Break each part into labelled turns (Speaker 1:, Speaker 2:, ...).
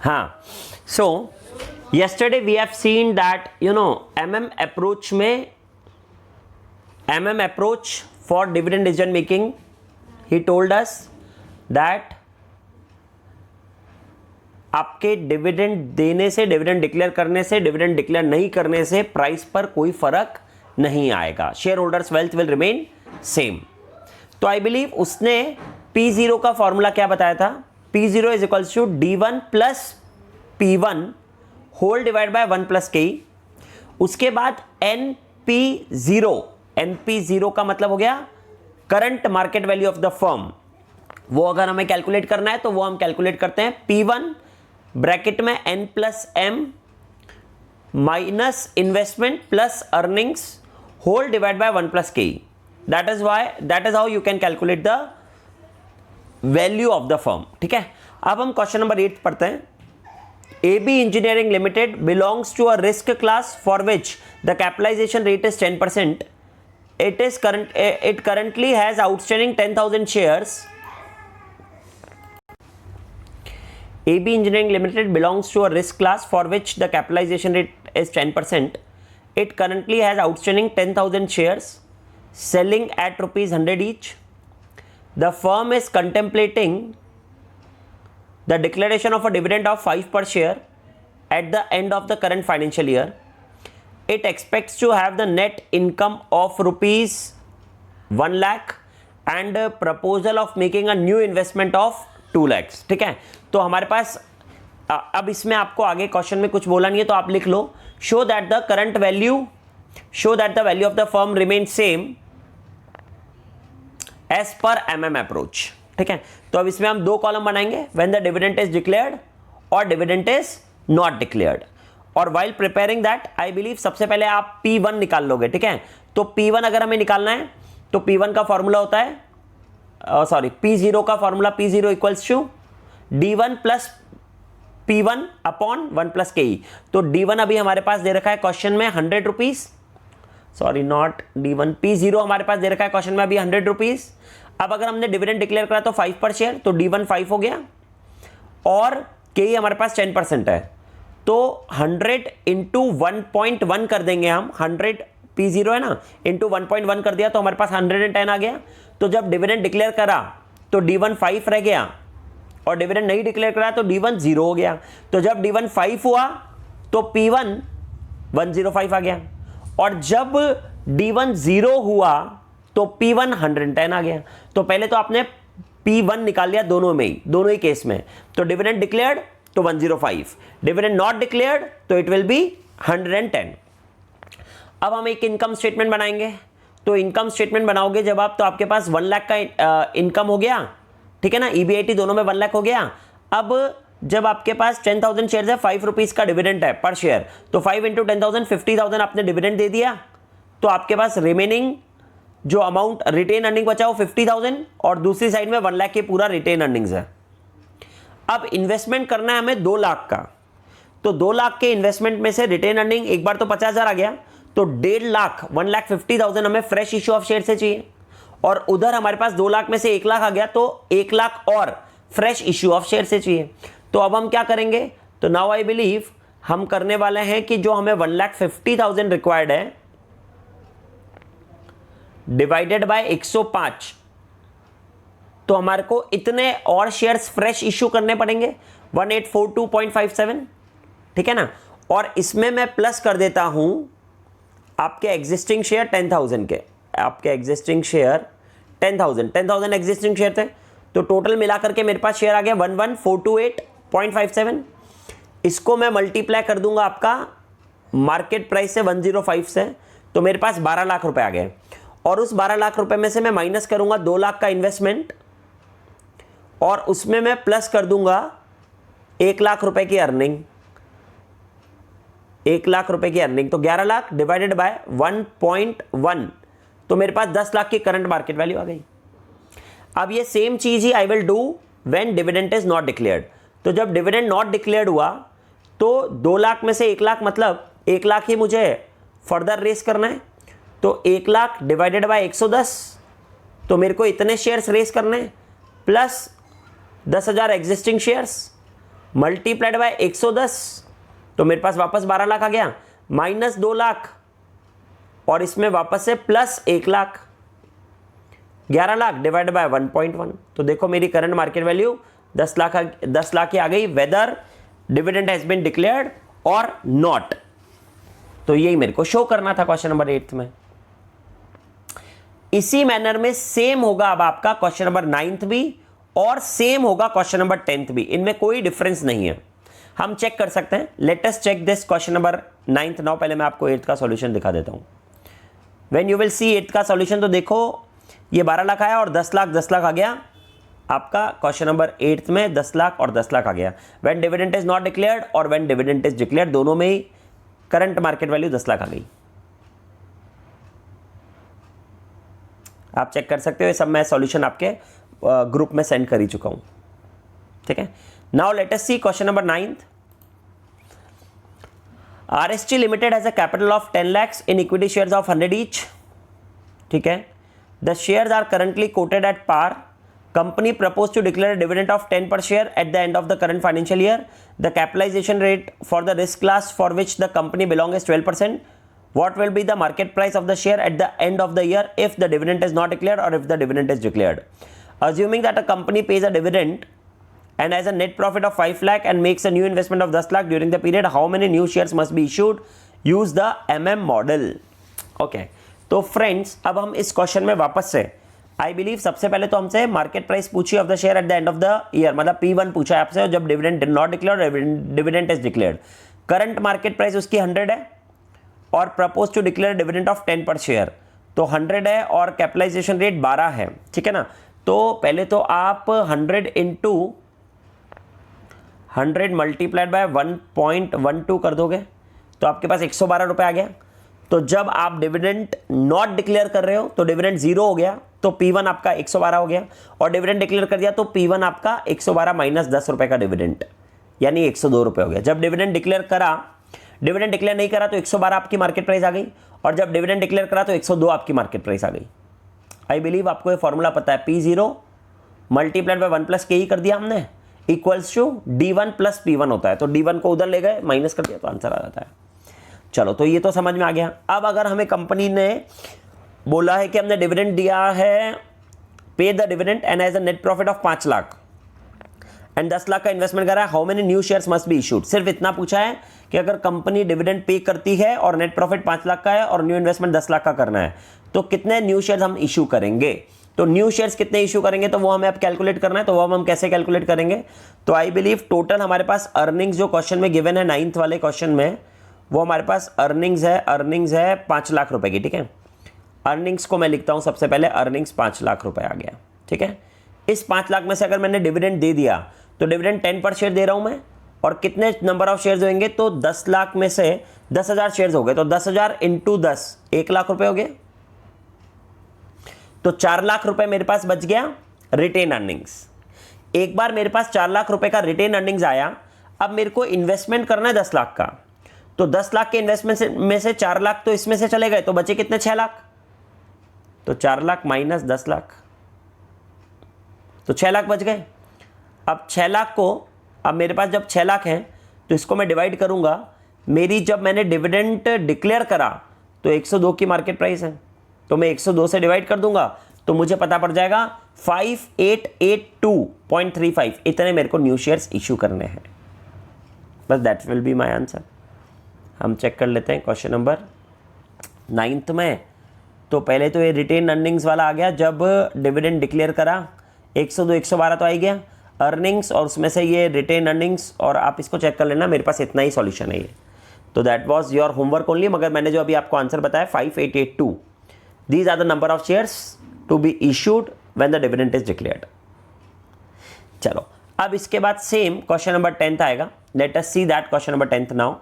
Speaker 1: हाँ, सो yesterday we have seen that MM approach for dividend decision making, he told us that आपके dividend देने से, dividend declare करने से, डिविडेंड डिक्लेयर नहीं करने से प्राइस पर कोई फर्क नहीं आएगा, share holders wealth will remain same. तो आई बिलीव उसने P0 का फॉर्मूला क्या बताया था, P0 is equals to D1 plus P1 whole divide by 1 plus K. उसके बाद NP0 का मतलब हो गया current market value of the firm, वो अगर हमें कैलकुलेट करना है तो वो हम कैलकुलेट करते हैं P1 ब्रैकेट में N plus M minus investment plus earnings whole divide by 1 plus के। That is how you can calculate the value of the firm. ठीक है, अब हम क्वेश्चन नंबर 8 पढ़ते हैं। AB Engineering Limited belongs to a risk class for which the capitalization rate is 10%. It currently has outstanding 10,000 shares. AB Engineering Limited belongs to a risk class for which the capitalization rate is 10%. It currently has outstanding 10,000 shares, selling at ₹100 each. The firm is contemplating the declaration of a dividend of 5 per share at the end of the current financial year. It expects to have the net income of ₹1 lakh and a proposal of making a new investment of 2 lakhs. ठीक है, तो हमारे पास अब इसमें आपको आगे question में कुछ बोला नहीं है तो आप लिख लो, show that the value of the firm remain same as per MM approach. ठीक है, तो अब इसमें हम 2 कॉलम बनाएंगे, when the dividend is declared और डिविडेंड इज नॉट डिक्लेयर्ड। और while preparing that I believe सबसे पहले आप P1 निकाल लोगे। ठीक है, तो P1 अगर हमें निकालना है तो P1 का फॉर्मूला होता है P0 का formula P0 equals to D1 plus P1 upon 1 plus K. तो D1 अभी हमारे पास दे रखा है क्वेश्चन में 100 rupees, sorry not D1, P0 हमारे पास दे रखा है क्वेश्चन में अभी 100 रुपीज। अब अगर हमने डिविडेंड डिक्लेयर करा तो 5 पर शेयर, तो D1 5 हो गया और के हमारे पास 10% है, तो 100 इंटू 1.1 कर देंगे हम, 100 P0 है ना, इंटू 1.1 कर दिया तो हमारे पास 110 आ गया। तो जब डिविडेंड डिक्लेयर करा तो D1 5 रह गया और डिविडेंड नहीं डिक्लेयर करा तो D1 0 हो गया। तो जब D1 5 हुआ तो P1 105 आ गया और जब D1 0 हुआ तो P1 110 आ गया। तो पहले तो आपने P1 निकाल लिया दोनों ही केस में, तो डिविडेंड डिक्लेयर्ड तो 105, डिविडेंड नॉट डिक्लेयर्ड तो इट विल बी 110। अब हम एक इनकम स्टेटमेंट बनाएंगे, तो इनकम स्टेटमेंट बनाओगे जब आप, तो आपके पास 1 लाख का इनकम हो गया। ठीक है ना, EBIT दोनों में 1 लाख हो गया। अब जब आपके पास 10,000 शेयर है, 5 रुपीज का डिविडेंड है पर शेयर, तो 5 इंटू 10,000 50,000 आपने डिविडेंड दे दिया, तो आपके पास रिमेनिंग जो अमाउंट रिटेन अर्निंग बचा वो 50,000 और दूसरी साइड में 1 लाख के पूरा रिटेन अर्निंग्स है। अब इन्वेस्टमेंट करना है हमें 2 लाख का, तो 2 लाख के इन्वेस्टमेंट में से रिटेन अर्निंग एक बार तो 50,000 आ गया, तो 1.5 लाख 1,50,000 हमें फ्रेश इश्यू ऑफ शेयर से चाहिए और उधर हमारे पास 2 लाख में से 1 लाख आ गया, तो 1 लाख और फ्रेश इश्यू ऑफ शेयर से चाहिए। तो अब हम क्या करेंगे, तो नाउ आई बिलीव हम करने वाले हैं कि जो हमें 1,50,000 रिक्वायर्ड है डिवाइडेड बाय 105, तो हमारे को इतने और शेयर्स फ्रेश इश्यू करने पड़ेंगे 1842.57। ठीक है ना, और इसमें मैं प्लस कर देता हूं आपके एग्जिस्टिंग शेयर 10,000 के, आपके एग्जिस्टिंग शेयर 10,000 एग्जिस्टिंग शेयर थे, तो टोटल मिलाकर के मेरे पास शेयर आ गया 11,428.57। इसको मैं मल्टीप्लाई कर दूंगा आपका मार्केट प्राइस से 105 से, तो मेरे पास 12 लाख रुपए आ गए और उस 12 लाख रुपए में से मैं माइनस करूंगा 2 लाख का इन्वेस्टमेंट और उसमें मैं प्लस कर दूंगा 1 लाख रुपए की अर्निंग, 1 लाख रुपए की अर्निंग, तो 11 लाख डिवाइडेड बाय 1.1, तो मेरे पास 10 लाख की करंट मार्केट वैल्यू आ गई। अब ये सेम चीज ही I will do when dividend is not declared. तो जब डिविडेंड नॉट डिक्लेयर्ड हुआ तो 2 लाख में से 1 लाख, मतलब 1 लाख ही मुझे फर्दर रेस करना है, तो 1 लाख डिवाइडेड बाय 110, तो मेरे को इतने शेयर्स रेस करने हैं plus 10,000 existing shares multiplied by 110, तो मेरे पास वापस 12 लाख आ गया, माइनस 2 लाख और इसमें वापस से plus 1 lakh, 11 lakh divide by 1.1। तो देखो मेरी करंट मार्केट वैल्यू 10 लाख की आ गई, whether dividend has been declared और नॉट। तो यही मेरे को शो करना था क्वेश्चन नंबर 8 में। इसी मैनर में सेम होगा अब आपका क्वेश्चन नंबर 9 भी और सेम होगा क्वेश्चन नंबर 10 भी, इनमें कोई डिफरेंस नहीं है। हम चेक कर सकते हैं, let us check this question number 9 now. पहले मैं आपको 8 का सॉल्यूशन दिखा देता हूं। व्हेन यू विल सी 8 का सॉल्यूशन, तो देखो ये 12 लाख आया और 10 लाख आ गया आपका क्वेश्चन नंबर 8 में, 10 लाख और 10 लाख आ गया। When dividend is not declared और व्हेन डिविडेंड इज डिक्लेयर्ड, दोनों में ही करंट मार्केट वैल्यू 10 लाख आ गई। आप चेक कर सकते हो, ये सब मैं सॉल्यूशन आपके ग्रुप में सेंड कर ही चुका हूं, ठीक है। Now let us see question number 9। RSG limited has a capital of 10 lakhs इन इक्विटी शेयर्स ऑफ 100 ईच, ठीक है। The shares are currently quoted at par. Company proposed to declare a dividend of 10 per share at the end of the current financial year. The capitalization rate for the risk class for which the company belongs is 12%. What will be the market price of the share at the end of the year if the dividend is not declared or if the dividend is declared? Assuming that a company pays a dividend and has a net profit of 5 lakh and makes a new investment of 10 lakh during the period, how many new shares must be issued? Use the MM model. Okay. तो friends अब हम इस question में वापस से आई believe सबसे पहले तो हमसे मार्केट प्राइस पूछी of the share at the end of the year, मतलब P1 पूछा है आपसे जब dividend not declared, dividend is declared. Current market price उसकी 100 है और propose to declare dividend of 10 per share, तो 100 है और कैपिटलाइजेशन रेट 12 है, ठीक है ना। तो पहले तो आप 100 इंटू 100 मल्टीप्लाइड बाय 1.12 कर दोगे तो आपके पास 112 रुपये आ गया। तो जब आप डिविडेंड नॉट डिक्लेयर कर रहे हो तो डिविडेंड 0 हो गया, तो P1 आपका 112 हो गया, और डिविडेंड डिक्लेयर कर दिया तो P1 आपका 112 माइनस 10 रुपए का डिविडेंड, यानी 102 रुपए हो गया। जब डिविडेंड डिक्लेयर करा, डिविडेंड डिक्लेयर नहीं करा तो 112 आपकी मार्केट प्राइस आ गई, और जब डिविडेंड डिक्लेयर करा तो 102 आपकी मार्केट प्राइस आ गई। आई बिलीव आपको ये फॉर्मूला पता है, P0 मल्टीप्लाइड बाय 1 प्लस के ही कर दिया हमने, equals to D1 plus P1 होता है। तो D1 को उधर ले गए, माइनस कर दिया तो आंसर आ जाता है। चलो, तो ये तो समझ में आ गया। अब अगर हमें कंपनी ने बोला है कि हमने डिविडेंड दिया है, पे the dividend and has a net profit of 5 lakh and 10 lakh का इन्वेस्टमेंट करा है, how many new shares must be issued. सिर्फ इतना पूछा है कि अगर कंपनी डिविडेंड पे करती है और नेट प्रॉफिट 5 लाख का है और न्यू इन्वेस्टमेंट 10 लाख का करना है, तो कितने न्यू शेयर्स हम इशू करेंगे। तो न्यू शेयर्स कितने इशू करेंगे तो वो हमें अब कैलकुलेट करना है, तो वो हम कैसे कैलकुलेट करेंगे। तो आई बिलीव टोटल हमारे पास अर्निंग्स जो क्वेश्चन में गिवन है 9th वाले क्वेश्चन में, वो हमारे पास अर्निंग्स है 5 लाख रुपए की, ठीक है। अर्निंग्स को मैं लिखता हूं सबसे पहले, अर्निंग्स 5 लाख रुपए आ गया, ठीक है। इस 5 लाख में से अगर मैंने डिविडेंड दे दिया तो डिविडेंड 10 पर शेयर दे रहा हूं मैं, और कितने नंबर ऑफ शेयर्स होंगे तो 10 लाख में से 10,000 शेयर्स हो गए, तो 10,000 इंटू 10 1 लाख रुपए हो गए, तो 4 लाख रुपए मेरे पास बच गया रिटेन अर्निंग्स। एक बार मेरे पास 4 लाख रुपए का रिटेन अर्निंग्स आया, अब मेरे को इन्वेस्टमेंट करना है 10 लाख का, तो 10 लाख के इन्वेस्टमेंट में से 4 लाख तो इसमें से चले गए, तो बचे कितने 6 लाख, तो 4 लाख माइनस 10 लाख, तो 6 लाख बच गए। अब 6 लाख को, अब मेरे पास जब 6 लाख हैं तो इसको मैं डिवाइड करूंगा, मेरी जब मैंने डिविडेंड डिक्लेयर करा तो 102 की मार्केट प्राइस है, तो मैं 102 से डिवाइड कर दूंगा तो मुझे पता पड़ जाएगा 5882.35, इतने मेरे को न्यू शेयर्स इश्यू करने हैं। बस that will be my answer. हम चेक कर लेते हैं क्वेश्चन नंबर 9th में। तो पहले तो ये रिटेन अर्निंग्स वाला आ गया, जब डिविडेंड डिक्लेयर करा 102 112 तो आ गया अर्निंग्स, और उसमें से ये रिटेन अर्निंग्स, और आप इसको चेक कर लेना, मेरे पास इतना ही सॉल्यूशन है ये। तो that was your homework only, मगर मैंने जो अभी आपको आंसर बताया 5882, these are the number of shares to be issued when the dividend is declared. चलो, अब इसके बाद सेम क्वेश्चन नंबर 10th आएगा। Let us see that question number 10th now.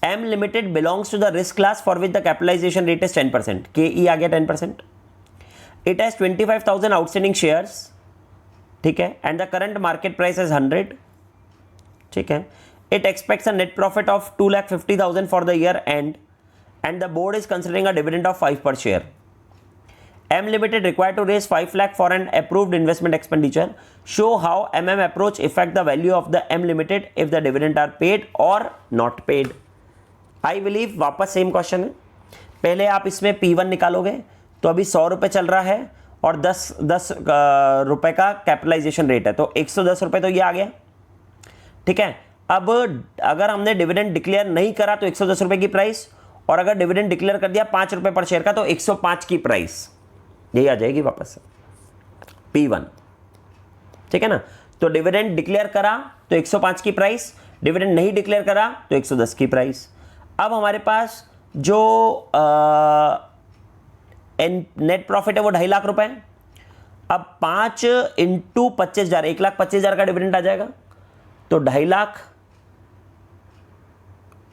Speaker 1: M Limited belongs to the risk class for which the capitalization rate is 10%. KE आ गया 10%. It has 25,000 outstanding shares, ठीक है, and the current market price is 100, ठीक है. It expects a net profit of 2,50,000 for the year end, and the board is considering a dividend of 5 per share. M Limited required to raise 5 lakh for an approved investment expenditure. Show how MM approach affect the value of the M Limited if the dividend are paid or not paid. I believe वापस same question है. पहले आप इसमें P1 निकालोगे तो अभी 100 रुपये चल रहा है और 10 रुपये का कैपिटलाइजेशन रेट है, तो 110 रुपये तो ये आ गया. ठीक है. अब अगर हमने डिविडेंड डिक्लेयर नहीं करा तो 110 रुपये की प्राइस, और अगर डिविडेंड डिक्लेयर कर दिया 5 रुपये पर शेयर का तो 105 की प्राइस यही आ जाएगी वापस से P1. ठीक है ना. तो डिविडेंड डिक्लेयर करा तो 105 की प्राइस, डिविडेंड नहीं डिक्लेयर करा तो 110 की प्राइस. अब हमारे पास जो नेट प्रॉफिट है वो 2.5 लाख रुपए है. अब 5 इंटू 25,000, 1,25,000 का डिविडेंड आ जाएगा, तो 2.5 लाख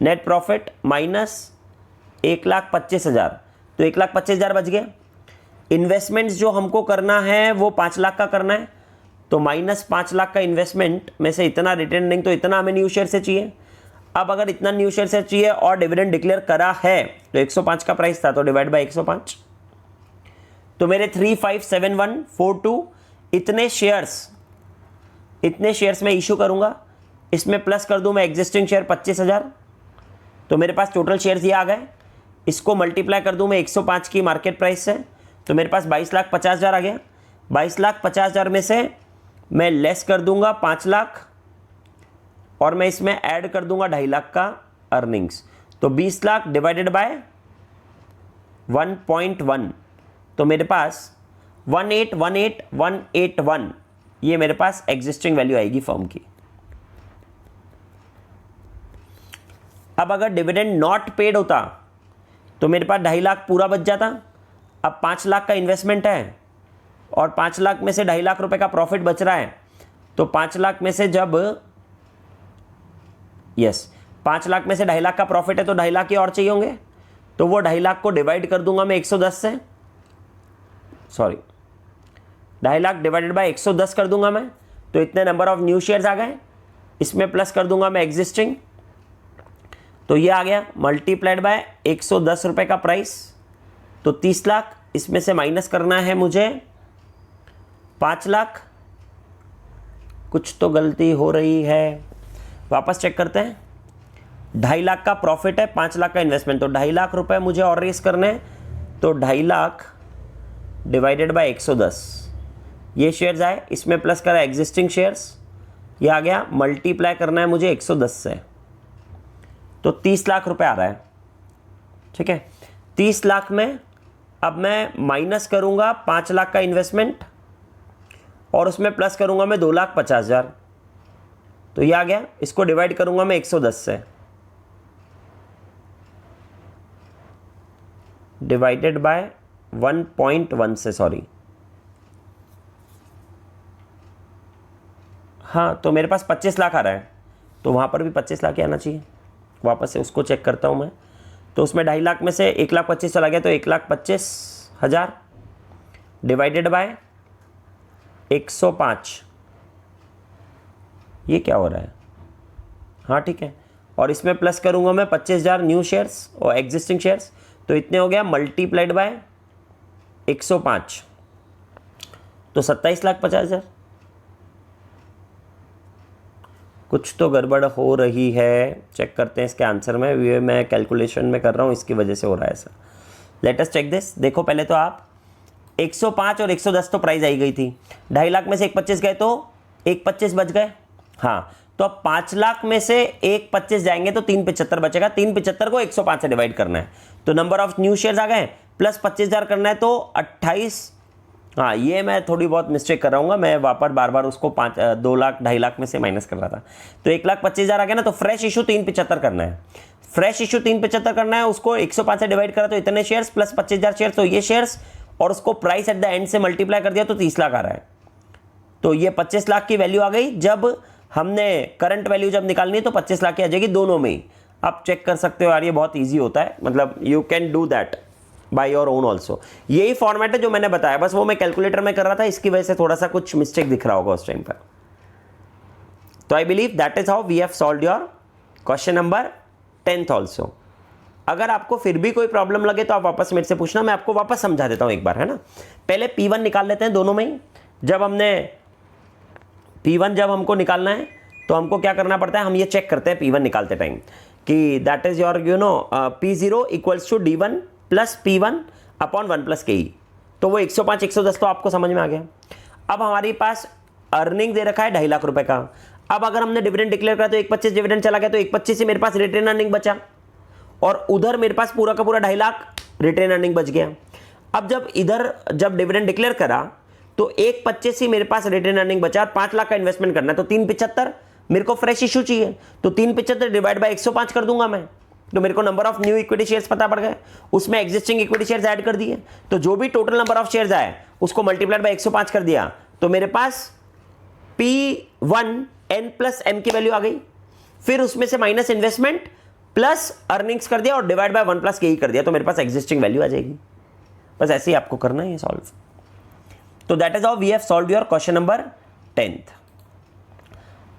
Speaker 1: नेट प्रॉफिट माइनस 1,25,000, तो 1,25,000 बच गया. इन्वेस्टमेंट्स जो हमको करना है वो 5 लाख का करना है, तो माइनस 5 लाख का इन्वेस्टमेंट में से इतना रिटर्निंग, तो इतना हमें न्यू शेयर से चाहिए. अब अगर इतना न्यू शेयर से चाहिए और डिविडेंड डिक्लेयर करा है तो 105 का प्राइस था, तो डिवाइड बाय 105, तो मेरे 357142 इतने शेयर्स में इशू करूंगा. इसमें प्लस कर दूं मैं एग्जिस्टिंग शेयर 25,000, तो मेरे पास टोटल शेयर्स ये आ गए. इसको मल्टीप्लाई कर दूं मैं 105 की मार्केट प्राइस से, तो मेरे पास 22,50,000 आ गया. 22,50,000 में से मैं लेस कर दूंगा 5 लाख और मैं इसमें ऐड कर दूंगा 2.5 लाख का अर्निंग्स, तो 20 लाख डिवाइडेड बाय 1.1, तो मेरे पास 1818181 ये मेरे पास एग्जिस्टिंग वैल्यू आएगी फर्म की. अब अगर डिविडेंड नॉट पेड होता तो मेरे पास 2.5 लाख पूरा बच जाता. अब 5 लाख का इन्वेस्टमेंट है और 5 लाख में से 2.5 लाख रुपए का प्रॉफिट बच रहा है, तो 5 लाख में से जब 5 लाख में से 2.5 लाख का प्रॉफिट है तो 2.5 लाख ही और चाहिए होंगे, तो वो 2.5 लाख को डिवाइड कर दूंगा मैं 110 से, 2.5 लाख डिवाइडेड बाय 110 कर दूंगा मैं, तो इतने नंबर ऑफ न्यू शेयर्स आ गए. इसमें प्लस कर दूंगा मैं एग्जिस्टिंग, तो ये आ गया मल्टीप्लाइड बाय 110 रुपए का प्राइस, तो 30 लाख. इसमें से माइनस करना है मुझे 5 लाख. कुछ तो गलती हो रही है, वापस चेक करते हैं. 2.5 लाख का प्रॉफिट है, 5 लाख का इन्वेस्टमेंट, तो 2.5 लाख रुपए मुझे और रेस करने हैं, तो 2.5 लाख डिवाइडेड बाय 110 ये शेयर्स आए. इसमें प्लस करा एग्जिस्टिंग शेयर्स, ये आ गया. मल्टीप्लाई करना है मुझे 110 से, तो 30 लाख रुपए आ रहा है. ठीक है. 30 लाख में अब मैं माइनस करूंगा 5 लाख का इन्वेस्टमेंट और उसमें प्लस करूंगा मैं 2,50,000, तो ये आ गया. इसको डिवाइड करूंगा मैं 110 से, डिवाइडेड बाय 1.1 से, हाँ, तो मेरे पास 25 लाख आ रहा है, तो वहाँ पर भी 25 लाख ही आना चाहिए. वापस से उसको चेक करता हूँ मैं, तो उसमें 2.5 लाख में से 1,25,000 चला गया, तो 1,25,000 डिवाइडेड बाय 105, ये क्या हो रहा है. हाँ ठीक है. और इसमें प्लस करूँगा मैं 25,000 न्यू शेयर्स और एग्जिस्टिंग शेयर्स, तो इतने हो गया मल्टीप्लाइड बाय 105, तो 27,50,000. कुछ तो गड़बड़ हो रही है, चेक करते हैं इसके आंसर में. ये मैं कैलकुलेशन में कर रहा हूँ, इसकी वजह से हो रहा है ऐसा. Let us check this. देखो पहले तो आप 105 और 110 तो प्राइस आई गई थी, 2.5 लाख में से 125 गए तो 125 बच गए. हाँ, तो अब 5 लाख में से 125 जाएंगे तो 375 बचेगा. 375 को 105 से डिवाइड करना है, तो नंबर ऑफ न्यू शेयर्स आ गए, प्लस 25,000 करना है तो 28. हाँ, ये मैं थोड़ी बहुत मिस्टेक कर रहा हूँ, मैं वापस बार बार उसको 2 लाख 2.5 लाख में से माइनस कर रहा था, तो 1,25,000 आ गया ना. तो फ्रेश इशू 375 करना है, फ्रेश इशू 375 करना है. उसको 105 से डिवाइड करा तो इतने शेयर्स प्लस 25,000 शेयर्स, तो ये शेयर्स, और उसको प्राइस एट द एंड से मल्टीप्लाई कर दिया तो 30 लाख आ रहा है. तो ये 25 लाख की वैल्यू आ गई. जब हमने करंट वैल्यू जब निकालनी है तो 25 लाख की आ जाएगी दोनों में ही. आप चेक कर सकते हो यार, ये बहुत ईजी होता है, मतलब you can do that by your own also. यही फॉर्मेट है जो मैंने बताया, बस वो मैं कैलकुलेटर में कर रहा था, इसकी वजह से थोड़ा सा कुछ मिस्टेक दिख रहा होगा उस टाइम पर. तो I believe that is how we have solved your question number 10th also. अगर आपको फिर भी कोई प्रॉब्लम लगे तो आप वापस मेरे से पूछना, मैं आपको वापस समझा देता हूं एक बार, है ना। पहले P1 निकाल लेते हैं दोनों में ही। जब P1 जब हमको निकालना है तो हमको क्या करना पड़ता है, हम ये चेक करते हैं P1 निकालते टाइम कि that is your P0 equals to D1 plus P1 upon 1 plus KE। तो वो 105 110 तो आपको समझ में आ गया। अब हमारे पास अर्निंग दे रखा है 2.5 लाख रुपए का। अब अगर हमने डिविडेंड डिक्लेयर करा तो 1.25 डिविडेंड चला गया, तो 1.25 से मेरे पास रिटेन अर्निंग बचा और उधर मेरे पास पूरा का पूरा 2.5 लाख रिटेन अर्निंग बच गया। अब जब डिविडेंड डिक्लेयर करा तो 1.25 ही मेरे पास रिटेन अर्निंग बचा और 5 लाख का इन्वेस्टमेंट करना है, तो 375 मेरे को फ्रेश इशू चाहिए, तो 375 डिवाइड बाय 105 कर दूंगा मैं, तो मेरे को number of new equity shares पता पड़ गए, उसमें एग्जिस्टिंग इक्विटी शेयर्स ऐड कर दिए, तो जो भी टोटल नंबर ऑफ शेयर्स आए उसको मल्टीप्लाइड बाय 105 कर दिया, तो मेरे पास P1 N प्लस M की वैल्यू आ गई। फिर उसमें से माइनस इन्वेस्टमेंट प्लस अर्निंग्स कर दिया और डिवाइड बाय 1 प्लस KE कर दिया, तो मेरे पास एग्जिस्टिंग वैल्यू आ जाएगी। बस ऐसे ही आपको करना है सॉल्व। तो that is how we have solved your question number 10th।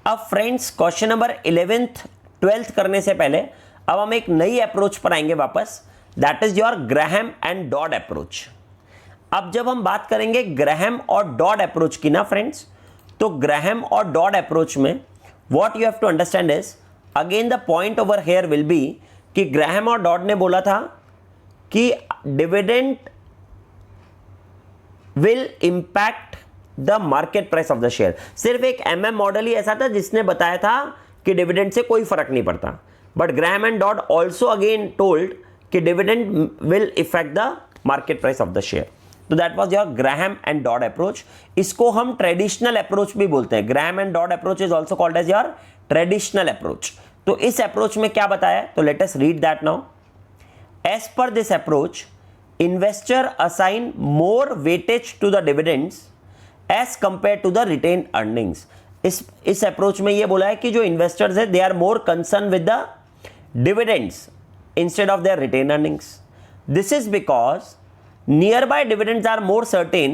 Speaker 1: अब friends question number 11th 12th करने से पहले अब हम एक नई अप्रोच पर आएंगे वापस, that is your Graham and Dodd approach. अब जब हम बात करेंगे ग्राहम और डॉड अप्रोच की ना फ्रेंड्स, तो ग्राहम और डॉड अप्रोच में what you have to understand is, again the point over here will be कि ग्राहम और डॉड ने बोला था कि dividend will impact the market price of the share. सिर्फ एक MM मॉडल ही ऐसा था जिसने बताया था कि डिविडेंड से कोई फर्क नहीं पड़ता, but Graham and Dodd also again told कि dividend will effect the market price of the share. तो that was your Graham and Dodd approach. इसको हम ट्रेडिशनल अप्रोच भी बोलते हैं। Graham and Dodd approach is also called as your traditional approach. तो इस approach में क्या बताया, तो let us read that now. As per this approach, investor assign more weightage to the dividends as compared to the retained earnings। इस approach में ये बोला है कि जो इन्वेस्टर्स है they are more concern with the dividends instead of their retain earnings. This is because near by dividends are more certain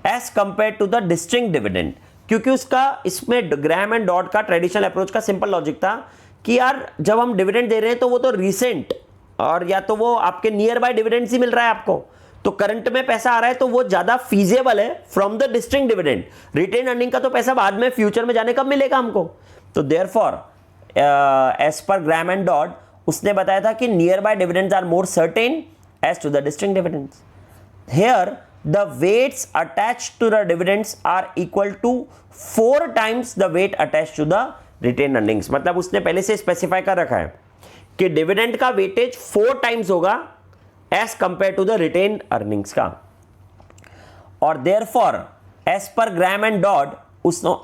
Speaker 1: as compare to the distinct dividend. क्योंकि उसका इसमें ग्राहम एंड डॉड का traditional approach का simple logic था कि यार जब हम डिविडेंड दे रहे हैं तो वो तो रिसेंट और या तो वो आपके नियर बाय डिविडेंड्स ही मिल रहा है आपको, तो करंट में पैसा आ रहा है तो वो ज्यादा फीजेबल है from the distinct dividend. Retain earning का तो पैसा बाद में फ्यूचर में जाने कब मिलेगा हमको। तो therefore as per Graham and Dodd उसने बताया था कि near by dividends are more certain as to the distinct dividends. Here the weights attached to the dividends are equal to 4 times the weight attached to the retain earnings. मतलब उसने पहले से specify कर रखा है कि डिविडेंड का weightage 4 times होगा as compare to the retain earnings का। और therefore as per Graham and Dodd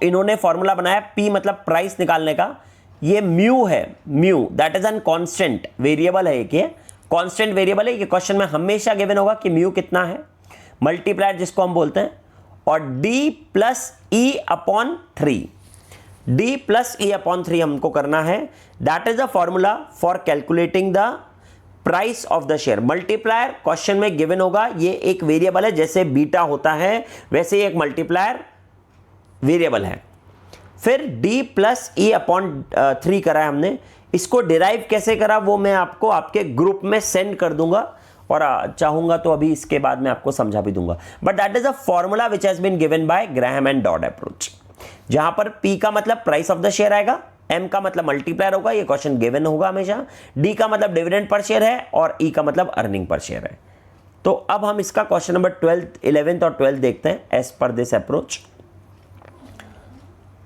Speaker 1: इन्होंने फॉर्मूला बनाया, P मतलब प्राइस निकालने का, ये म्यू है, mu that is an constant variable है, ये कांस्टेंट वेरिएबल है, ये क्वेश्चन में हमेशा गिवन होगा कि म्यू कितना है, मल्टीप्लायर जिसको हम बोलते हैं, और D plus E upon 3, D plus E upon 3 हमको करना है। That is the formula for calculating the price of the share. Multiplier question में गिवन होगा, ये एक वेरिएबल है, जैसे बीटा होता है वैसे ही एक मल्टीप्लायर वेरिएबल है। फिर D प्लस E अपॉन 3 करा है हमने। इसको डिराइव कैसे करा वो मैं आपको आपके ग्रुप में सेंड कर दूंगा, और चाहूंगा तो अभी इसके बाद मैं आपको समझा भी दूंगा। But that is a formula which has been given by Graham and Dodd approach, जहां पर P का मतलब प्राइस ऑफ द शेयर आएगा, M का मतलब मल्टीप्लायर होगा, ये क्वेश्चन गिवन होगा हमेशा, D का मतलब डिविडेंड पर शेयर है और E का मतलब अर्निंग पर शेयर है। तो अब हम इसका क्वेश्चन नंबर 12th 11th और 12th देखते हैं। As per this approach,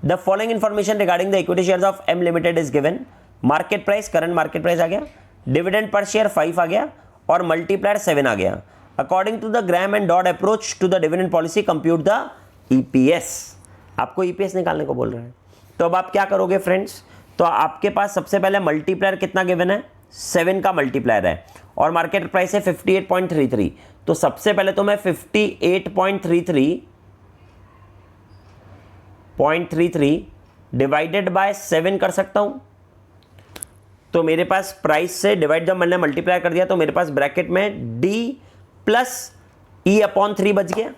Speaker 1: the following information regarding the equity shares of M limited is given. Market price, current market price आ गया, डिविडेंड पर शेयर 5 आ गया और मल्टीप्लायर 7 आ गया। According to the Graham and Dodd approach to the dividend policy compute the EPS। आपको EPS निकालने को बोल रहे हैं। तो अब आप क्या करोगे फ्रेंड्स, तो आपके पास सबसे पहले मल्टीप्लायर कितना गिवन है, 7 का मल्टीप्लायर है और मार्केट प्राइस है 58.33। तो सबसे पहले तो मैं 58.33 डिवाइडेड बाय 7 कर सकता हूं। तो मेरे पास प्राइस से डिवाइड जब मैंने मल्टीप्लाई कर दिया तो मेरे पास ब्रैकेट में D प्लस E अपॉन 3 बच गया।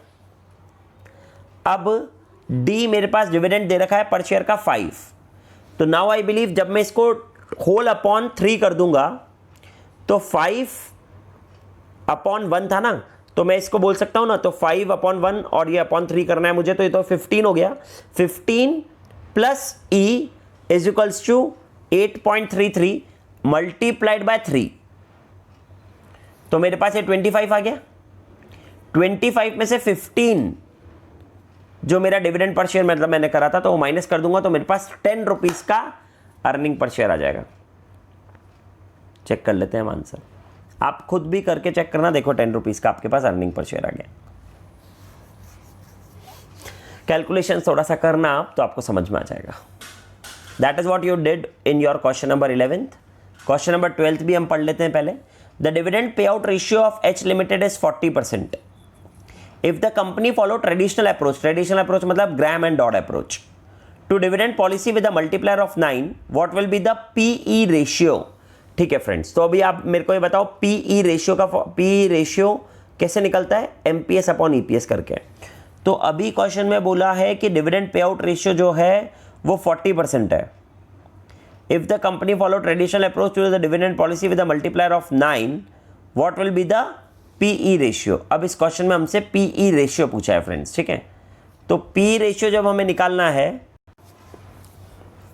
Speaker 1: अब D मेरे पास डिविडेंड दे रखा है पर शेयर का 5। तो नाउ आई बिलीव जब मैं इसको होल अपॉन 3 कर दूंगा तो 5/1 था ना, तो मैं इसको बोल सकता हूं ना, तो 5/1 और ये अपॉन 3 करना है मुझे, तो ये तो 15 हो गया। 15 plus E is equals to 8.33 multiplied by 3, तो मेरे पास ये 25 आ गया। 25 में से 15 जो मेरा डिविडेंड पर शेयर मतलब मैंने करा था, तो वो माइनस कर दूंगा, तो मेरे पास 10 रुपीज का अर्निंग पर शेयर आ जाएगा। चेक कर लेते हैं हम आंसर, आप खुद भी करके चेक करना, देखो 10 रुपीज का आपके पास अर्निंग पर शेयर आ गया। कैलकुलेशन थोड़ा सा करना आप, तो आपको समझ में आ जाएगा। That is what you did in your question number 11th। Question number 12th भी हम पढ़ लेते हैं पहले। The dividend pay out ratio of H limited is 40%। If the company follow traditional approach मतलब Graham and Dodd approach to dividend policy with a multiplier of 9, what will be the PE ratio. ठीक है friends, तो अभी आप मेरे को ये बताओ पीई रेशियो का पीई रेशियो कैसे निकलता है, एमपीएस अपॉन ईपीएस करके। तो अभी क्वेश्चन में बोला है कि डिविडेंड पे आउट रेशियो जो है वो 40% है। If the company follow traditional approach to the dividend policy with a multiplier of 9, what will be the PE ratio. अब इस क्वेश्चन में हमसे पीई रेशियो पूछा है फ्रेंड्स, ठीक है। तो पी रेशियो जब हमें निकालना है,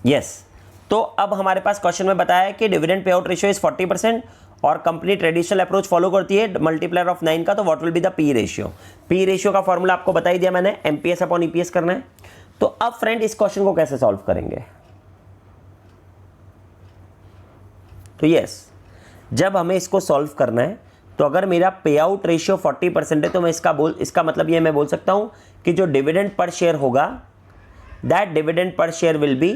Speaker 1: यस, तो अब हमारे पास क्वेश्चन में बताया है कि dividend pay out ratio is 40% और कंपनी ट्रेडिशनल अप्रोच फॉलो करती है मल्टीप्लायर ऑफ 9 का, तो what will be the P ratio. P ratio का फॉर्मूला आपको बता ही दिया मैंने, एमपीएस अपॉन ईपीएस करना है। तो अब फ्रेंड इस क्वेश्चन को कैसे सॉल्व करेंगे, तो यस, जब हमें इसको सॉल्व करना है, तो अगर मेरा पे आउट रेशियो 40% है, तो मैं इसका मतलब ये मैं बोल सकता हूं कि जो डिविडेंड पर शेयर होगा, that dividend per share will be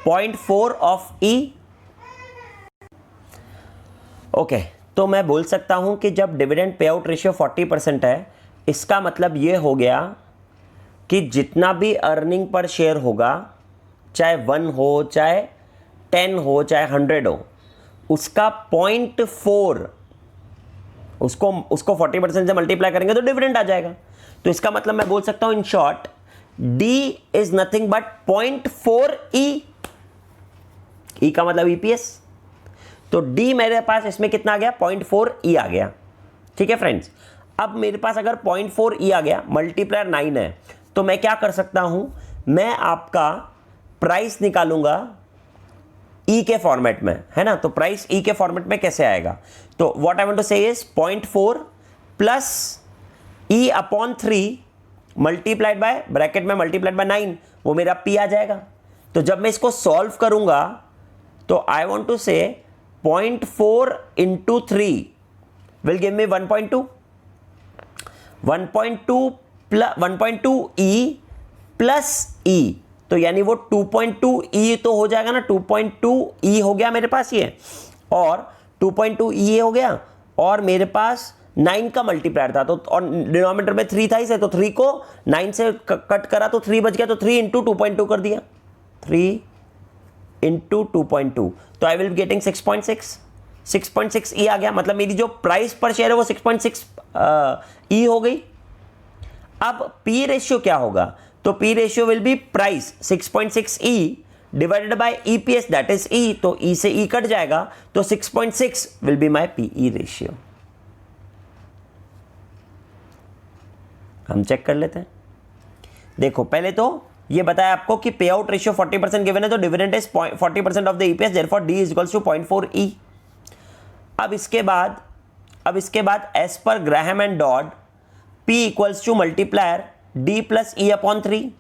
Speaker 1: 0.4 of E. Okay, तो मैं बोल सकता हूं कि जब डिविडेंड पे आउट रेशियो 40% है, इसका मतलब ये हो गया कि जितना भी अर्निंग पर शेयर होगा, चाहे 1 हो, चाहे 10 हो, चाहे 100 हो, उसका 0.4 उसको 40% से मल्टीप्लाई करेंगे तो डिविडेंड आ जाएगा। तो इसका मतलब मैं बोल सकता हूं in short, D is nothing but 0.4 ई। ई का मतलब ईपीएस, तो D मेरे पास इसमें कितना आ गया, 0.4 ई आ गया। ठीक है फ्रेंड्स, अब मेरे पास अगर 0.4 ई आ गया, मल्टीप्लायर 9 है, तो मैं क्या कर सकता हूं, मैं आपका प्राइस निकालूंगा ई के फॉर्मेट में, है ना। तो प्राइस ई के फॉर्मेट में कैसे आएगा, तो व्हाट आई वांट टू से is 0.4 plus E upon 3 multiplied by, bracket में मल्टीप्लाइड बाय 9, वो मेरा पी आ जाएगा। तो जब मैं इसको सॉल्व करूंगा, तो I want to say 0.4 into 3 will give me 1.2 E plus E, तो यानी वो 2.2 ई तो हो जाएगा ना, 2.2 ई हो गया मेरे पास ये, और 2.2 ई हो गया, और मेरे पास 9 का मल्टीप्लायर था, तो और डिनोमिनेटर में 3 था इसे, तो 3 को 9 से कट करा तो 3 बच गया, तो 3 इंटू 2.2 कर दिया, 3 इंटू 2.2, तो आई विल गेटिंग 6.6 ई आ गया। मतलब मेरी जो प्राइस पर शेयर है वो 6.6 ई हो गई। अब पी रेशियो क्या होगा, तो P ratio will be price 6.6 E divided by EPS that is E, तो ई से ई कट जाएगा, तो 6.6 will be my PE ratio. हम चेक कर लेते हैं। देखो पहले तो ये बताया आपको कि पे आउट रेशियो 40% गिवन है, तो dividend is 40% of the EPS, therefore D is equals to 0.4 E. अब इसके बाद as per Graham and Dodd P equals to multiplier D plus E upon 3,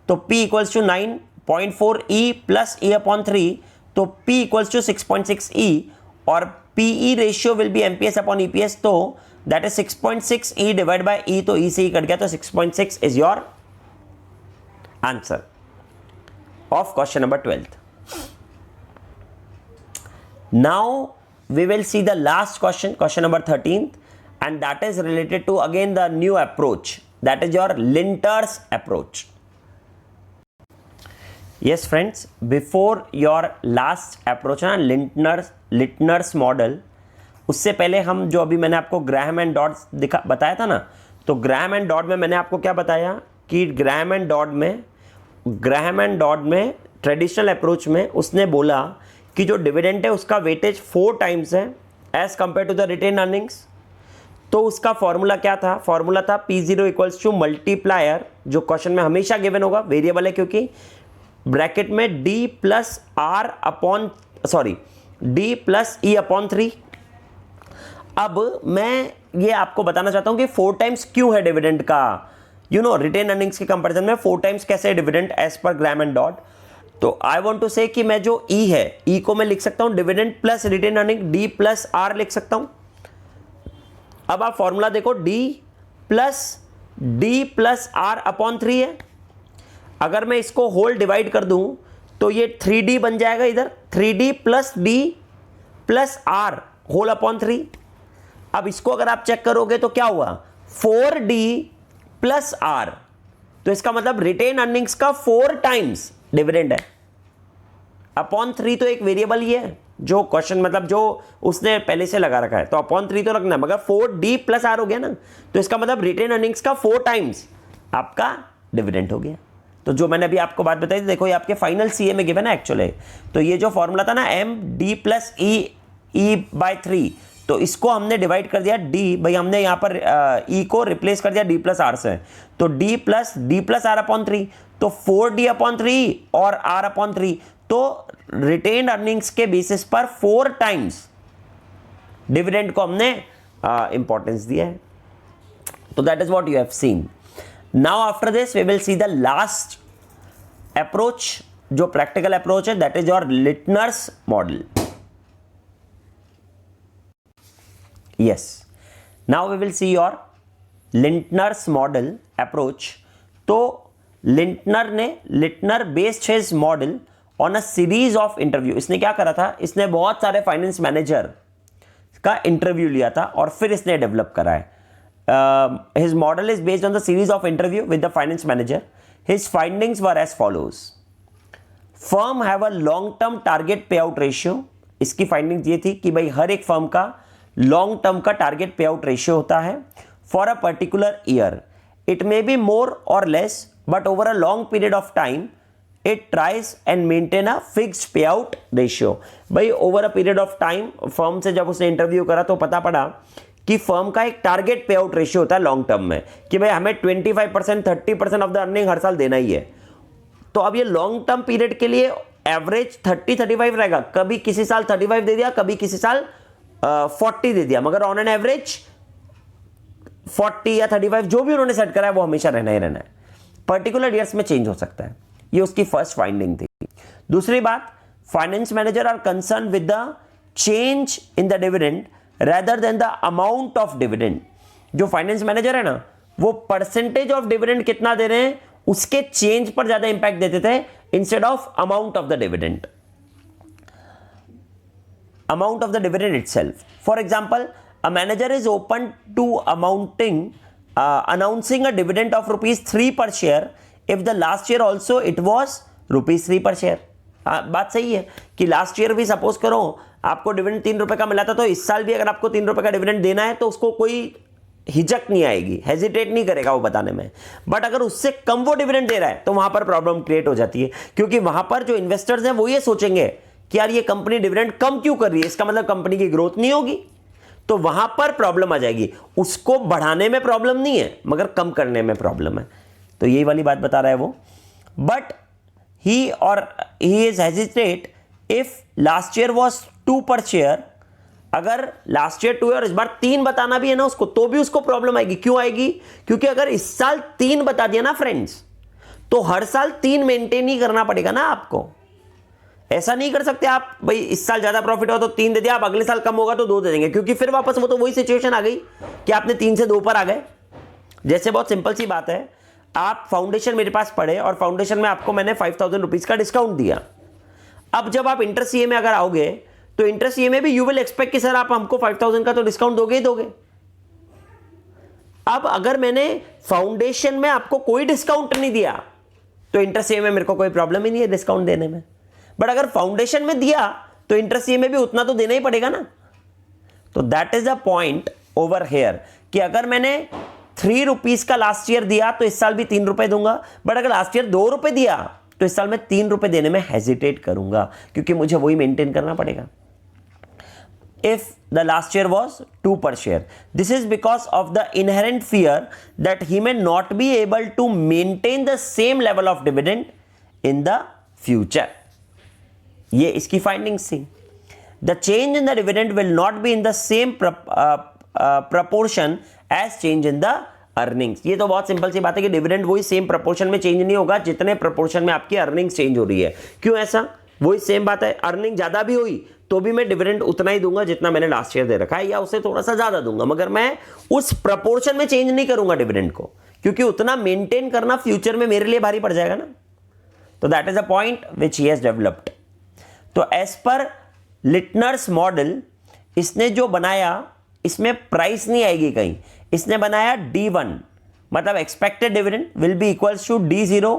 Speaker 1: तो P equals to 9.4 E plus E upon 3, तो P equals to 6.6 E, और PE ratio will be MPS upon EPS, तो that is 6.6 E divide by E, तो E से E cut गया, तो 6.6 is your answer of question number 12th। Now we will see the last question number 13th, and that is related to again the new approach, that is your Linter's approach. Yes friends, before your last approach ना Linter's model, उससे पहले हम जो अभी मैंने आपको Graham and dot बताया था ना, तो ग्राहम एंड डॉड में मैंने आपको क्या बताया कि ग्राहम एंड डॉड में ट्रेडिशनल अप्रोच में उसने बोला कि जो डिविडेंड है उसका वेटेज 4 टाइम्स है as compare to the retain earnings. तो उसका फॉर्मूला क्या था? फॉर्मूला था P0 इक्वल्स टू मल्टीप्लायर, जो क्वेश्चन में हमेशा गिवन होगा, वेरिएबल है क्योंकि, ब्रैकेट में D प्लस E अपॉन 3। अब मैं ये आपको बताना चाहता हूं कि 4 टाइम्स क्यों है डिविडेंड का, रिटेन अर्निंग्स के कंपैरिजन में 4 टाइम्स कैसे है dividend as per gram and dot. तो आई वांट टू से कि मैं जो E है, E को मैं लिख सकता हूं dividend plus retain earning D plus R लिख सकता हूं। अब आप फॉर्मूला देखो, D प्लस R अपॉन 3 है। अगर मैं इसको होल डिवाइड कर दूं तो ये 3D बन जाएगा, इधर 3D plus D plus R whole upon 3। अब इसको अगर आप चेक करोगे तो क्या हुआ, 4D प्लस R, तो इसका मतलब रिटेन अर्निंग्स का 4 टाइम्स डिविडेंड है। अपॉन 3 तो एक वेरिएबल ही है, जो क्वेश्चन मतलब जो उसने पहले से लगा रखा है, तो अपॉन 3 तो रखना है, मगर 4D प्लस R हो गया ना, तो इसका मतलब रिटेन अर्निंग्स का 4 टाइम्स आपका डिविडेंड हो गया। तो जो मैंने अभी आपको बात बताई थी, देखो ये आपके फाइनल सीए में गिवन है एक्चुअली। तो ये जो फॉर्मूला था ना MD प्लस E बाय 3, तो इसको हमने डिवाइड कर दिया D, भाई हमने यहाँ पर E को रिप्लेस कर दिया D प्लस R से, तो D प्लस R अपॉन 3, तो 4D अपॉन 3 और R अपॉन 3, तो रिटेन अर्निंग्स के बेसिस पर 4 टाइम्स डिविडेंड को हमने इंपॉर्टेंस दिया है। तो that is what you have seen. Now after this we will see the last approach, जो प्रैक्टिकल अप्रोच है, that is your Lintner's model. Yes. Now we will see your Lintner's model approach. तो Lintner based his model on a series of interview. इसने क्या करा था, इसने बहुत सारे फाइनेंस मैनेजर का इंटरव्यू लिया था और फिर इसने डेवलप करा है। His model is based on the series of interview with the finance manager. His findings were as follows. Firm have a long term target pay out ratio. इसकी finding ये थी कि भाई हर एक फर्म का लॉन्ग टर्म का target pay out ratio होता है for a particular year. It may be more और less, but over a long period of time it tries and maintain a fixed पे आउट रेशियो। भाई over a period of time firm से जब उसने interview करा तो पता पड़ा कि फर्म का एक टारगेट पे आउट रेशियो होता है लॉन्ग टर्म में, कि भाई हमें 25% 30% ऑफ द अर्निंग हर साल देना ही है। तो अब ये लॉन्ग टर्म पीरियड के लिए एवरेज 30-35 रहेगा। कभी किसी साल 35 दे दिया, कभी किसी साल 40 दे दिया, मगर ऑन एन एवरेज 40 या 35 जो भी उन्होंने सेट करा है वो हमेशा रहना ही रहना है। पर्टिकुलर ईयर्स में चेंज हो सकता है। ये उसकी फर्स्ट फाइंडिंग थी। दूसरी बात, finance manager are concern with the change in the dividend rather than the amount of dividend. जो फाइनेंस मैनेजर है ना, वो परसेंटेज ऑफ डिविडेंड कितना दे रहे हैं उसके चेंज पर ज्यादा इंपैक्ट देते थे instead of amount of the dividend, amount of the dividend itself. For example, a manager is open to announcing a dividend of rupees 3 per share if the last year also it was rupees 3 per share. बात सही है कि last year भी suppose करो आपको dividend 3 रुपए का मिला था, तो इस साल भी अगर आपको 3 रुपए का डिविडेंड देना है तो उसको कोई हिचक नहीं आएगी, हेजिटेट नहीं करेगा वो बताने में। बट अगर उससे कम वो डिविडेंड दे रहा है तो वहां पर प्रॉब्लम क्रिएट हो जाती है, क्योंकि वहां पर जो इन्वेस्टर्स हैं वो ये सोचेंगे कि यार ये कंपनी डिविडेंड कम क्यों कर रही है, इसका मतलब कंपनी की ग्रोथ नहीं होगी, तो वहां पर प्रॉब्लम आ जाएगी। उसको बढ़ाने में प्रॉब्लम नहीं है, मगर कम करने में प्रॉब्लम है। तो यही वाली बात बता रहा है वो। But he is hesitate if last year was 2 पर शेयर। अगर लास्ट ईयर 2 है और इस बार 3 बताना भी है ना उसको, तो भी उसको प्रॉब्लम आएगी। क्यों आएगी? क्योंकि अगर इस साल 3 बता दिया ना फ्रेंड्स, तो हर साल 3 मेंटेन ही करना पड़ेगा ना आपको। ऐसा नहीं कर सकते आप, भाई इस साल ज्यादा प्रॉफिट हो तो 3 दे दिया, आप अगले साल कम होगा तो 2 दे देंगे, क्योंकि फिर वापस वो तो वही सिचुएशन आ गई कि आपने 3 से 2 पर आ गए। जैसे बहुत सिंपल सी बात है, आप फाउंडेशन मेरे पास पढ़े और फाउंडेशन में आपको मैंने 5000 रुपीज का डिस्काउंट दिया। अब जब आप इंटर सीए में अगर आओगे तो इंटर सीए में भी यू विल एक्सपेक्ट कि सर आप हमको 5000 का तो डिस्काउंट दोगे ही दोगे। अब अगर मैंने फाउंडेशन में आपको कोई डिस्काउंट नहीं दिया तो इंटर सीए में मेरे को कोई प्रॉब्लम ही नहीं है डिस्काउंट देने में। बट अगर फाउंडेशन में दिया तो इंटर सीए में भी उतना तो देना ही पड़ेगा ना। तो that is the point over hair कि अगर मैंने 3 रुपीज का लास्ट ईयर दिया तो इस साल भी 3 रुपए दूंगा, बट अगर लास्ट ईयर 2 रुपए दिया तो इस साल मैं 3 रुपए देने में हेजिटेट करूंगा, क्योंकि मुझे वही मेंटेन करना पड़ेगा। if the last year was 2 per share. This is because of the inherent fear that he may not be able to maintain the same level of dividend in the future. ये इसकी findings थी. The change in the dividend will not be in the same proportion as change in the earnings. ये तो बहुत simple सी बात है कि dividend वही सेम प्रपोर्शन में चेंज नहीं होगा जितने प्रपोर्शन में आपकी अर्निंग्स चेंज हो रही है. क्यों ऐसा? वही सेम बात है, अर्निंग ज्यादा भी हुई तो भी मैं डिविडेंड उतना ही दूंगा जितना मैंने लास्ट ईयर दे रखा है, या उससे थोड़ा सा ज्यादा दूंगा, मगर मैं उस प्रपोर्शन में चेंज नहीं करूंगा डिविडेंड को, क्योंकि उतना मेंटेन करना फ्यूचर में मेरे लिए भारी पड़ जाएगा ना. तो that is a point which he has developed. तो एज पर लिटनर्स मॉडल इसने जो बनाया, इसमें प्राइस नहीं आएगी कहीं, इसने बनाया D1, मतलब expected dividend will be equals to D0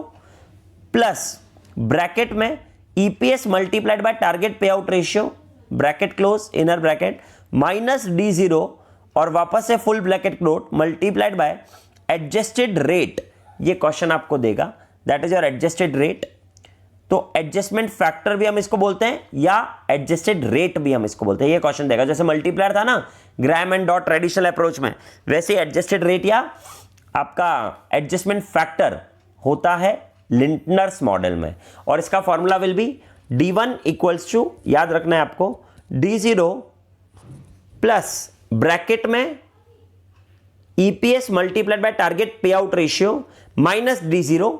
Speaker 1: plus bracket में EPS multiplied by target pay out ratio, bracket close, inner bracket, minus D0 और वापस से full bracket close multiplied by adjusted rate. ये क्वेश्चन आपको देगा, that is your adjusted rate. तो adjustment factor भी हम इसको बोलते हैं या एडजस्टेड रेट भी हम इसको बोलते हैं. ये क्वेश्चन देगा, जैसे मल्टीप्लायर था ना gram and dot traditional approach में, वैसे एडजस्टेड रेट या आपका एडजस्टमेंट फैक्टर होता है लिंटनर्स मॉडल में. और इसका formula will be D1 equals to, याद रखना है आपको, D0 प्लस ब्रैकेट में EPS multiplied by target pay out ratio minus D0,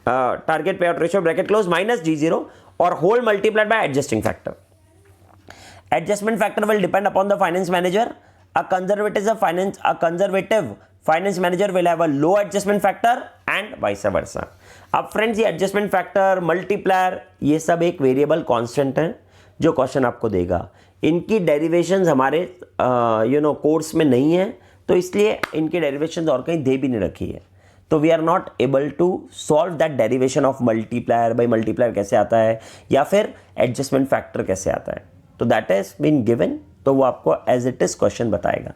Speaker 1: target pay out ratio bracket close minus D0 और whole multiplied by adjusting factor. Adjustment factor will depend upon the finance manager. A conservative finance manager will have a low adjustment factor and vice versa. अब friends ये adjustment factor, multiplier, ये सब एक variable constant है जो question आपको देगा. इनकी डेरिवेशंस हमारे कोर्स में नहीं है, तो इसलिए इनकी डेरिवेशंस और कहीं दे भी नहीं रखी है. तो we are not able to solve that derivation of multiplier by multiplier कैसे आता है या फिर एडजस्टमेंट फैक्टर कैसे आता है. तो दैट इज बीन गिवन, तो वो आपको एज इट इज क्वेश्चन बताएगा.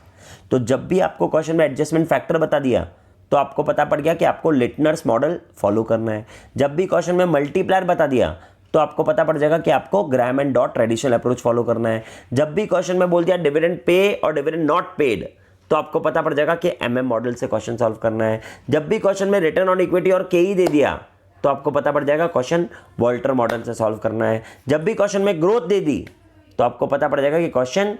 Speaker 1: तो जब भी आपको क्वेश्चन में एडजस्टमेंट फैक्टर बता दिया तो आपको पता पड़ गया कि आपको लिटनर्स मॉडल फॉलो करना है. जब भी क्वेश्चन में मल्टीप्लायर बता दिया तो आपको पता पड़ जाएगा कि आपको gram and dot traditional approach follow करना है. जब भी क्वेश्चन में बोल दिया डिविडेंड पे और डिविडेंड नॉट पेड तो आपको पता पड़ जाएगा कि MM मॉडल से क्वेश्चन सॉल्व करना है. जब भी क्वेश्चन में रिटर्न ऑन इक्विटी और KE दे दिया तो आपको पता पड़ जाएगा क्वेश्चन वॉल्टर मॉडल से सॉल्व करना है. जब भी क्वेश्चन में ग्रोथ दे दी तो आपको पता पड़ जाएगा कि क्वेश्चन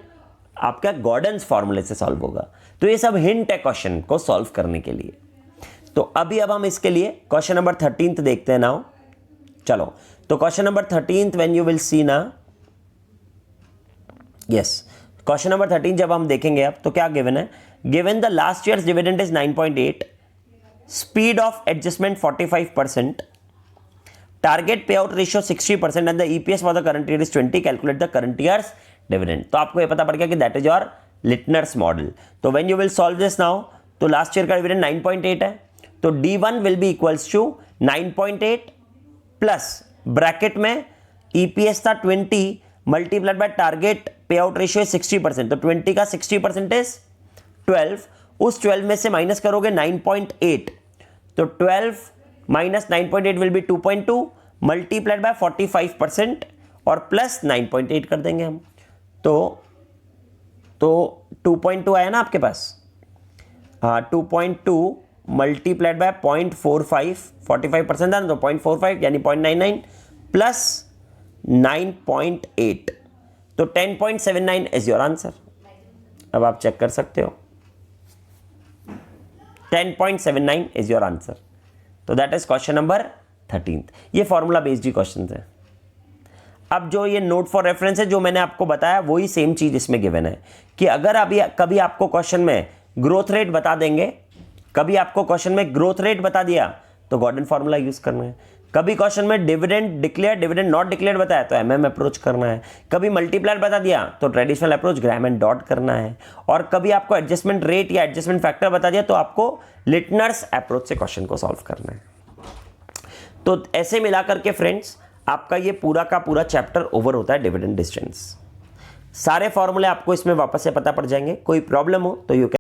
Speaker 1: आपका गॉर्डन्स फॉर्मूले से सॉल्व होगा. तो ये सब हिंट है क्वेश्चन को सॉल्व करने के लिए. तो अभी अब हम इसके लिए क्वेश्चन नंबर 13 देखते हैं नाउ. चलो, तो question number 13 when you will see ना, यस, क्वेश्चन नंबर 13 जब हम देखेंगे अब तो क्या गिवन है, given the last year's dividend is 9.8, speed of adjustment 45%, target pay out ratio 60% and the EPS for the current year is 20, calculate the current year's dividend. तो आपको ये पता पड़ गया कि that is your Lintner's model. तो when you will solve this now, तो last year का डिविडेंड 9.8 है, तो D1 will be equals to 9.8 plus bracket में EPS था 20 multiplied by target pay out ratio 60%, तो 20 का 60% इज 12, उस 12 में से माइनस करोगे 9.8, तो 12 minus 9.8 will be 2.2 multiplied by 45% और प्लस 9.8 कर देंगे हम. तो 2.2 आया ना आपके पास, हाँ 2.2 मल्टीप्लाइड बाय 0.45, 45% था ना, तो 0.45 यानी 0.99 प्लस 9.8, तो 10.79 इज योर आंसर. अब आप चेक कर सकते हो, 10.79 इज योर आंसर. तो दैट इज क्वेश्चन नंबर 13. ये फॉर्मूला बेस्ड क्वेश्चन है. अब जो ये नोट फॉर रेफरेंस है जो मैंने आपको बताया वही सेम चीज इसमें गिवन है कि अगर अभी कभी आपको क्वेश्चन में ग्रोथ रेट बता देंगे, कभी आपको क्वेश्चन में ग्रोथ रेट बता दिया तो गॉर्डन फॉर्मूला यूज करना है. कभी क्वेश्चन में dividend declare dividend not declare बताया तो MM अप्रोच करना है. कभी मल्टीप्लायर बता दिया तो traditional approach gram and dot करना है. और कभी आपको एडजस्टमेंट रेट या एडजस्टमेंट फैक्टर बता दिया तो आपको लिटनर्स अप्रोच से क्वेश्चन को सॉल्व करना है. तो ऐसे मिलाकर के फ्रेंड्स आपका ये पूरा का पूरा चैप्टर ओवर होता है डिविडेंड डिस्टेंस. सारे फॉर्मूले आपको इसमें वापस से पता पड़ जाएंगे. कोई प्रॉब्लम हो तो यू